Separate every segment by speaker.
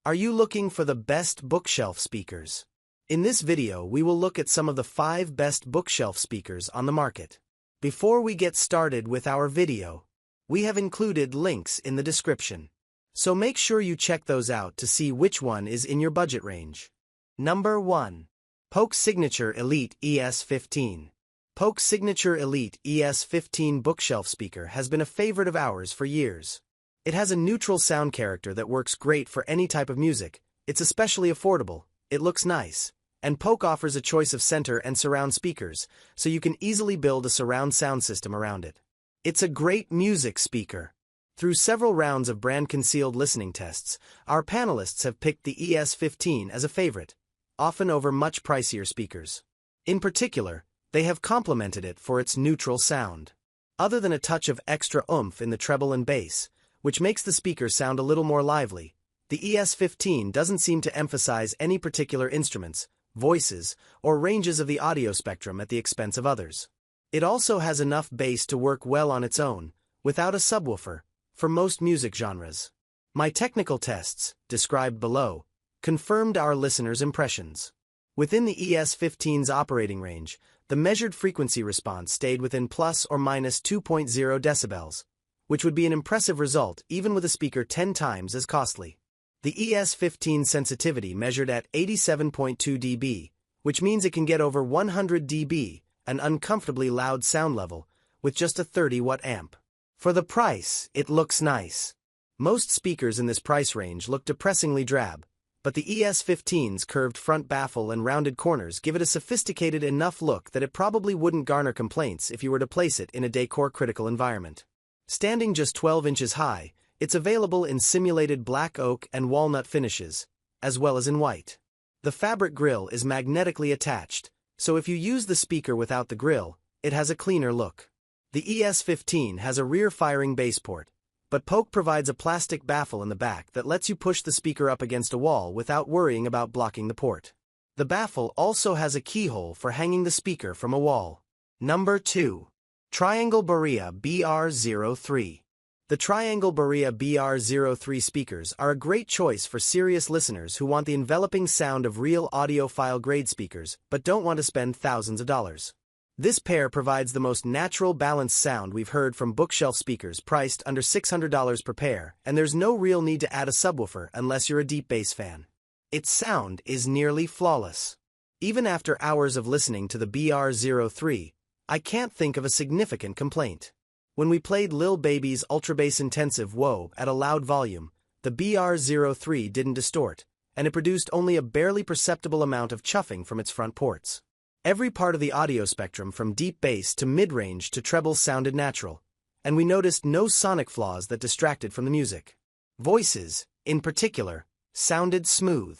Speaker 1: Are you looking for the best bookshelf speakers? In this video, we will look at some of the 5 best bookshelf speakers on the market. Before we get started with our video, we have included links in the description. So make sure you check those out to see which one is in your budget range. Number 1. Polk Signature Elite ES15. Polk's Signature Elite ES15 bookshelf speaker has been a favorite of ours for years. It has a neutral sound character that works great for any type of music, it's especially affordable, it looks nice, and Polk offers a choice of center and surround speakers, so you can easily build a surround sound system around it. It's a great music speaker. Through several rounds of brand-concealed listening tests, our panelists have picked the ES15 as a favorite, often over much pricier speakers. In particular, they have complimented it for its neutral sound. Other than a touch of extra oomph in the treble and bass, which makes the speaker sound a little more lively, the ES15 doesn't seem to emphasize any particular instruments, voices, or ranges of the audio spectrum at the expense of others. It also has enough bass to work well on its own, without a subwoofer, for most music genres. My technical tests, described below, confirmed our listeners' impressions. Within the ES15's operating range, the measured frequency response stayed within plus or minus 2.0 decibels, which would be an impressive result even with a speaker 10 times as costly. The ES15 sensitivity measured at 87.2 dB, which means it can get over 100 dB, an uncomfortably loud sound level, with just a 30-watt amp. For the price, it looks nice. Most speakers in this price range look depressingly drab, but the ES15's curved front baffle and rounded corners give it a sophisticated enough look that it probably wouldn't garner complaints if you were to place it in a decor-critical environment. Standing just 12 inches high, it's available in simulated black oak and walnut finishes, as well as in white. The fabric grille is magnetically attached, so if you use the speaker without the grille, it has a cleaner look. The ES15 has a rear-firing bass port, but Polk provides a plastic baffle in the back that lets you push the speaker up against a wall without worrying about blocking the port. The baffle also has a keyhole for hanging the speaker from a wall. Number 2. Triangle Borea BR03. The Triangle Borea BR03 speakers are a great choice for serious listeners who want the enveloping sound of real audiophile-grade speakers but don't want to spend thousands of dollars. This pair provides the most natural, balanced sound we've heard from bookshelf speakers priced under $600 per pair, and there's no real need to add a subwoofer unless you're a deep bass fan. Its sound is nearly flawless. Even after hours of listening to the BR03, I can't think of a significant complaint. When we played Lil Baby's ultra bass intensive Whoa at a loud volume, the BR03 didn't distort, and it produced only a barely perceptible amount of chuffing from its front ports. Every part of the audio spectrum from deep bass to mid-range to treble sounded natural, and we noticed no sonic flaws that distracted from the music. Voices, in particular, sounded smooth.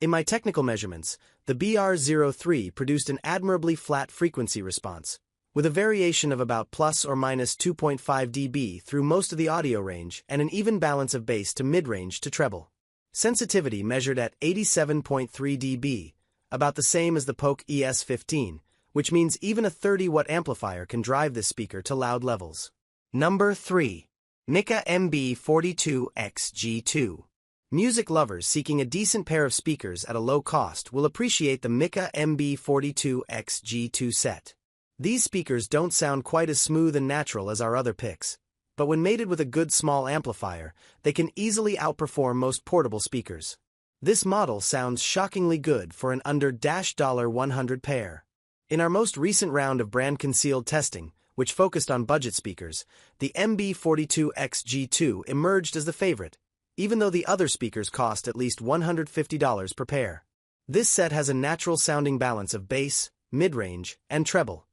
Speaker 1: In my technical measurements, the BR03 produced an admirably flat frequency response, with a variation of about plus or minus 2.5 dB through most of the audio range and an even balance of bass to mid-range to treble. Sensitivity measured at 87.3 dB, about the same as the Polk ES15, which means even a 30-watt amplifier can drive this speaker to loud levels. Number 3. Micca MB42X G2. Music lovers seeking a decent pair of speakers at a low cost will appreciate the Micca MB42X G2 set. These speakers don't sound quite as smooth and natural as our other picks, but when mated with a good small amplifier, they can easily outperform most portable speakers. This model sounds shockingly good for an under $100 pair. In our most recent round of brand-concealed testing, which focused on budget speakers, the MB42X G2 emerged as the favorite, even though the other speakers cost at least $150 per pair. This set has a natural-sounding balance of bass, mid-range, and treble.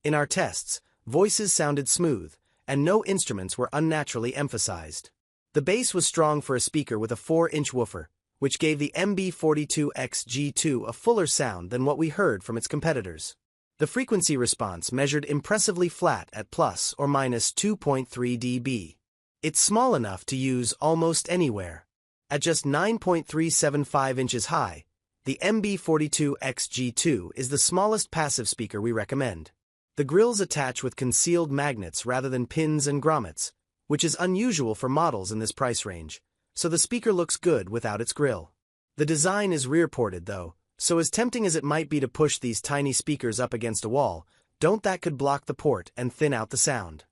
Speaker 1: In our tests, voices sounded smooth, and no instruments were unnaturally emphasized. The bass was strong for a speaker with a 4-inch woofer, which gave the MB42X G2 a fuller sound than what we heard from its competitors. The frequency response measured impressively flat at plus or minus 2.3 dB. It's small enough to use almost anywhere. At just 9.375 inches high, the MB42X G2 is the smallest passive speaker we recommend. The grills attach with concealed magnets rather than pins and grommets, which is unusual for models in this price range, so the speaker looks good without its grill. The design is rear-ported though, so as tempting as it might be to push these tiny speakers up against a wall, that could block the port and thin out the sound.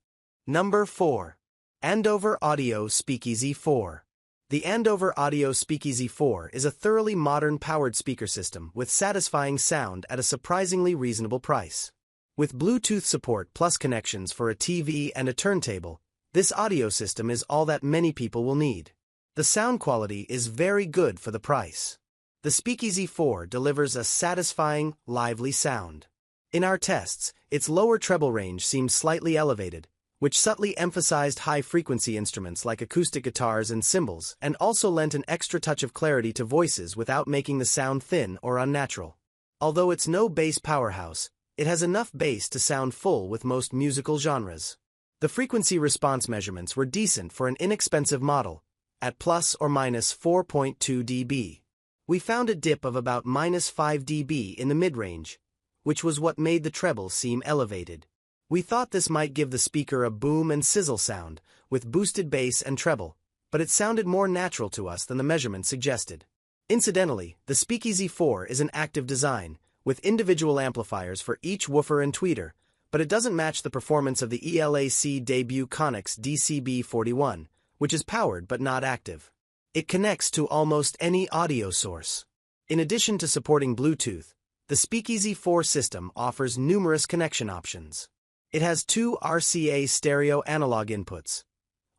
Speaker 1: Number 4. Andover Audio SpeakEasy 4. The Andover Audio SpeakEasy 4 is a thoroughly modern powered speaker system with satisfying sound at a surprisingly reasonable price. With Bluetooth support plus connections for a TV and a turntable, this audio system is all that many people will need. The sound quality is very good for the price. The SpeakEasy 4 delivers a satisfying, lively sound. In our tests, its lower treble range seemed slightly elevated, which subtly emphasized high-frequency instruments like acoustic guitars and cymbals, and also lent an extra touch of clarity to voices without making the sound thin or unnatural. Although it's no bass powerhouse, it has enough bass to sound full with most musical genres. The frequency response measurements were decent for an inexpensive model, at plus or minus 4.2 dB. We found a dip of about minus 5 dB in the mid-range, which was what made the treble seem elevated. We thought this might give the speaker a boom and sizzle sound, with boosted bass and treble, but it sounded more natural to us than the measurement suggested. Incidentally, the SpeakEasy 4 is an active design, with individual amplifiers for each woofer and tweeter, but it doesn't match the performance of the Elac debut ConneX DCB41, which is powered but not active. It connects to almost any audio source. In addition to supporting Bluetooth, the SpeakEasy 4 system offers numerous connection options. It has 2 RCA stereo analog inputs,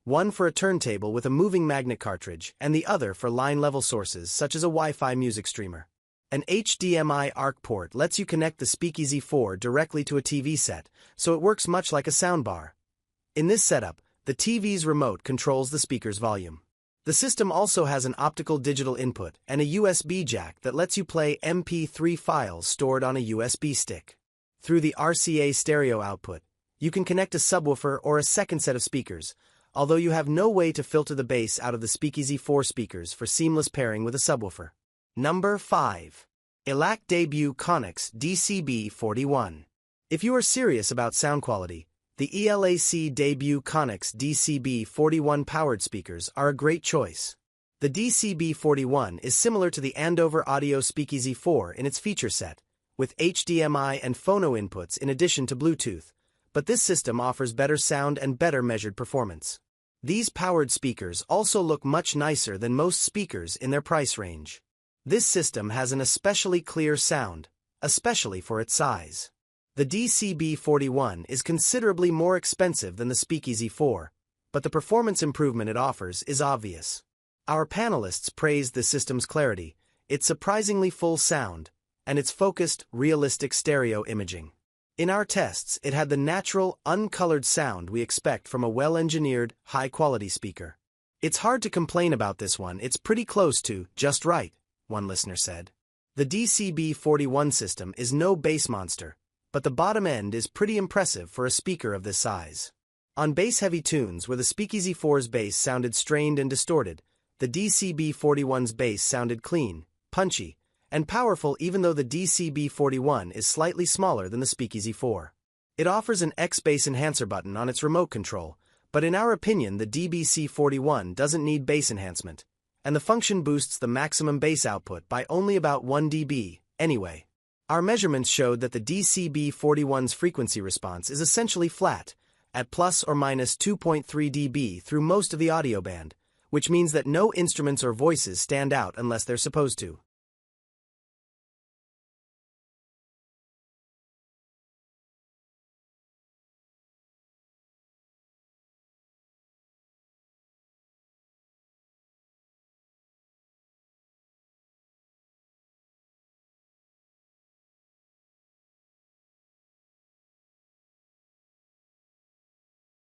Speaker 1: one for a turntable with a moving magnet cartridge and the other for line-level sources such as a Wi-Fi music streamer. An HDMI ARC port lets you connect the SpeakEasy 4 directly to a TV set, so it works much like a soundbar. In this setup, the TV's remote controls the speaker's volume. The system also has an optical digital input and a USB jack that lets you play MP3 files stored on a USB stick. Through the RCA stereo output, you can connect a subwoofer or a second set of speakers, although you have no way to filter the bass out of the SpeakEasy 4 speakers for seamless pairing with a subwoofer. Number 5. Elac debut ConneX DCB41. If you are serious about sound quality, the Elac debut ConneX DCB41 powered speakers are a great choice. The DCB41 is similar to the Andover Audio SpeakEasy 4 in its feature set, with HDMI and phono inputs in addition to Bluetooth, but this system offers better sound and better measured performance. These powered speakers also look much nicer than most speakers in their price range. This system has an especially clear sound, especially for its size. The DCB41 is considerably more expensive than the SpeakEasy 4, but the performance improvement it offers is obvious. Our panelists praised the system's clarity, its surprisingly full sound, and its focused, realistic stereo imaging. In our tests, it had the natural, uncolored sound we expect from a well-engineered, high-quality speaker. It's hard to complain about this one, it's pretty close to just right, one listener said. The DCB41 system is no bass monster, but the bottom end is pretty impressive for a speaker of this size. On bass-heavy tunes where the SpeakEasy 4's bass sounded strained and distorted, the DCB41's bass sounded clean, punchy, and powerful even though the DCB41 is slightly smaller than the SpeakEasy 4. It offers an X bass enhancer button on its remote control, but in our opinion the DBC41 doesn't need bass enhancement, and the function boosts the maximum bass output by only about 1 dB, anyway. Our measurements showed that the DCB41's frequency response is essentially flat, at plus or minus 2.3 dB through most of the audio band, which means that no instruments or voices stand out unless they're supposed to.